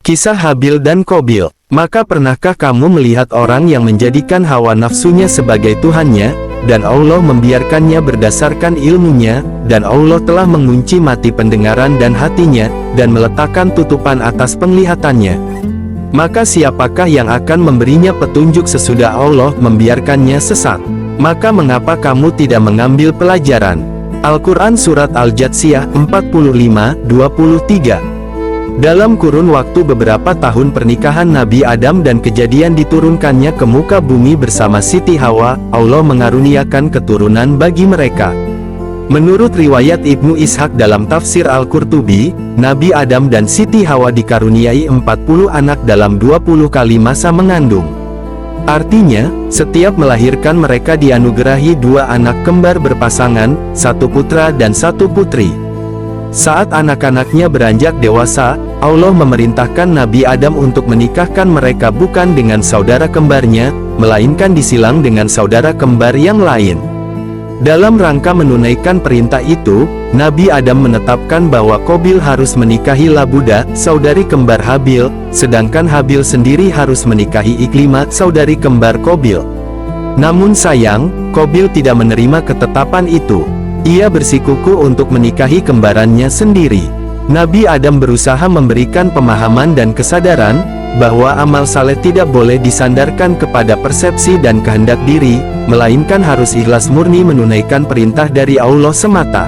Kisah Habil dan Qabil. Maka pernahkah kamu melihat orang yang menjadikan hawa nafsunya sebagai Tuhannya, dan Allah membiarkannya berdasarkan ilmunya, dan Allah telah mengunci mati pendengaran dan hatinya, dan meletakkan tutupan atas penglihatannya. Maka siapakah yang akan memberinya petunjuk sesudah Allah membiarkannya sesat? Maka mengapa kamu tidak mengambil pelajaran? Al-Quran Surat Al-Jathiyah 45:23. Dalam kurun waktu beberapa tahun pernikahan Nabi Adam dan kejadian diturunkannya ke muka bumi bersama Siti Hawa, Allah mengaruniakan keturunan bagi mereka. Menurut riwayat Ibnu Ishaq dalam tafsir Al-Qurtubi, Nabi Adam dan Siti Hawa dikaruniai 40 anak dalam 20 kali masa mengandung. Artinya, setiap melahirkan mereka dianugerahi 2 anak kembar berpasangan, 1 putra dan 1 putri. Saat anak-anaknya beranjak dewasa, Allah memerintahkan Nabi Adam untuk menikahkan mereka bukan dengan saudara kembarnya, melainkan disilang dengan saudara kembar yang lain. Dalam rangka menunaikan perintah itu, Nabi Adam menetapkan bahwa Qabil harus menikahi Labuda, saudari kembar Habil, sedangkan Habil sendiri harus menikahi Iklimah, saudari kembar Qabil. Namun sayang, Qabil tidak menerima ketetapan itu. Ia bersikukuh untuk menikahi kembarannya sendiri. Nabi Adam berusaha memberikan pemahaman dan kesadaran, bahwa amal saleh tidak boleh disandarkan kepada persepsi dan kehendak diri, melainkan harus ikhlas murni menunaikan perintah dari Allah semata.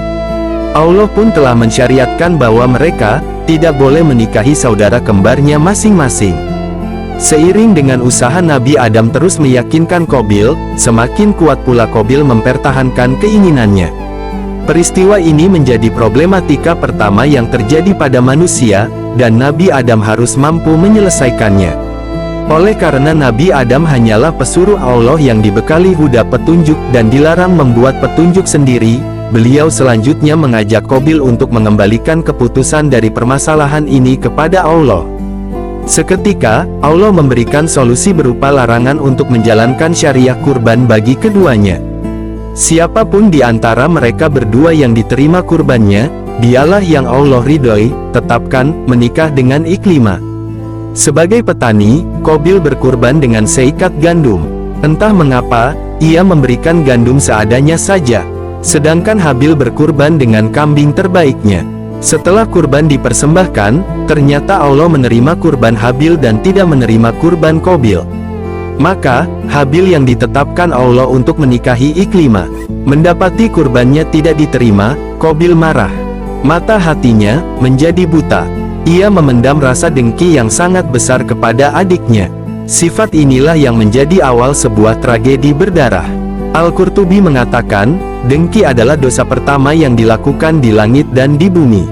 Allah pun telah mensyariatkan bahwa mereka tidak boleh menikahi saudara kembarnya masing-masing. Seiring dengan usaha Nabi Adam terus meyakinkan Qabil, semakin kuat pula Qabil mempertahankan keinginannya. Peristiwa ini menjadi problematika pertama yang terjadi pada manusia, dan Nabi Adam harus mampu menyelesaikannya. Oleh karena Nabi Adam hanyalah pesuruh Allah yang dibekali huda petunjuk dan dilarang membuat petunjuk sendiri, beliau selanjutnya mengajak Qabil untuk mengembalikan keputusan dari permasalahan ini kepada Allah. Seketika, Allah memberikan solusi berupa larangan untuk menjalankan syariah kurban bagi keduanya. Siapapun di antara mereka berdua yang diterima kurbannya, dialah yang Allah ridhoi, tetapkan, menikah dengan Iklimah. Sebagai petani, Qabil berkurban dengan seikat gandum. Entah mengapa, ia memberikan gandum seadanya saja. Sedangkan Habil berkurban dengan kambing terbaiknya. Setelah kurban dipersembahkan, ternyata Allah menerima kurban Habil dan tidak menerima kurban Qabil. Maka, Habil yang ditetapkan Allah untuk menikahi Iklimah, mendapati kurbannya tidak diterima, Qabil marah. Mata hatinya menjadi buta. Ia memendam rasa dengki yang sangat besar kepada adiknya. Sifat inilah yang menjadi awal sebuah tragedi berdarah. Al-Qurtubi mengatakan, dengki adalah dosa pertama yang dilakukan di langit dan di bumi.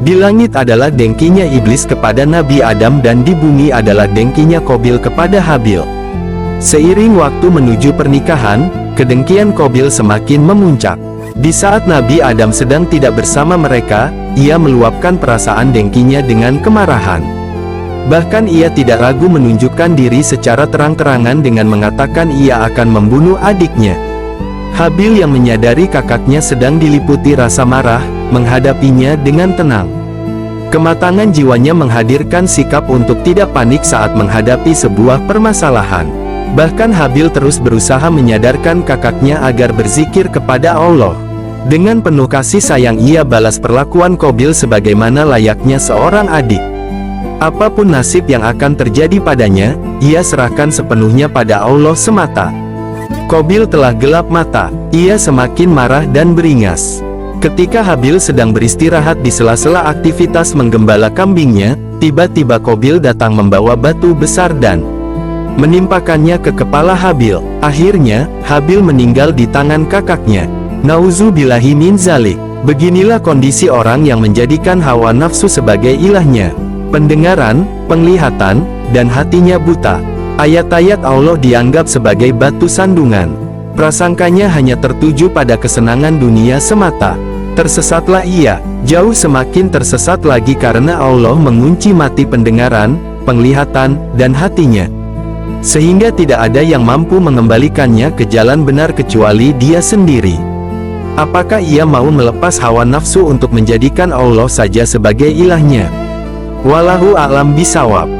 Di langit adalah dengkinya iblis kepada Nabi Adam dan di bumi adalah dengkinya Qabil kepada Habil. Seiring waktu menuju pernikahan, kedengkian Qabil semakin memuncak. Di saat Nabi Adam sedang tidak bersama mereka, ia meluapkan perasaan dengkinya dengan kemarahan. Bahkan ia tidak ragu menunjukkan diri secara terang-terangan dengan mengatakan ia akan membunuh adiknya. Habil yang menyadari kakaknya sedang diliputi rasa marah, menghadapinya dengan tenang. Kematangan jiwanya menghadirkan sikap untuk tidak panik saat menghadapi sebuah permasalahan. Bahkan Habil terus berusaha menyadarkan kakaknya agar berzikir kepada Allah. Dengan penuh kasih sayang ia balas perlakuan Qabil sebagaimana layaknya seorang adik. Apapun nasib yang akan terjadi padanya, ia serahkan sepenuhnya pada Allah semata. Qabil telah gelap mata, ia semakin marah dan beringas. Ketika Habil sedang beristirahat di sela-sela aktivitas menggembala kambingnya, tiba-tiba Qabil datang membawa batu besar dan menimpakannya ke kepala Habil. Akhirnya, Habil meninggal di tangan kakaknya. Nauzubillahi min zalik. Beginilah kondisi orang yang menjadikan hawa nafsu sebagai ilahnya. Pendengaran, penglihatan, dan hatinya buta. Ayat-ayat Allah dianggap sebagai batu sandungan. Prasangkanya hanya tertuju pada kesenangan dunia semata. Tersesatlah ia, jauh semakin tersesat lagi karena Allah mengunci mati pendengaran, penglihatan, dan hatinya. Sehingga tidak ada yang mampu mengembalikannya ke jalan benar kecuali dia sendiri. Apakah ia mau melepas hawa nafsu untuk menjadikan Allah saja sebagai ilahnya? Wallahu a'lam bisawab.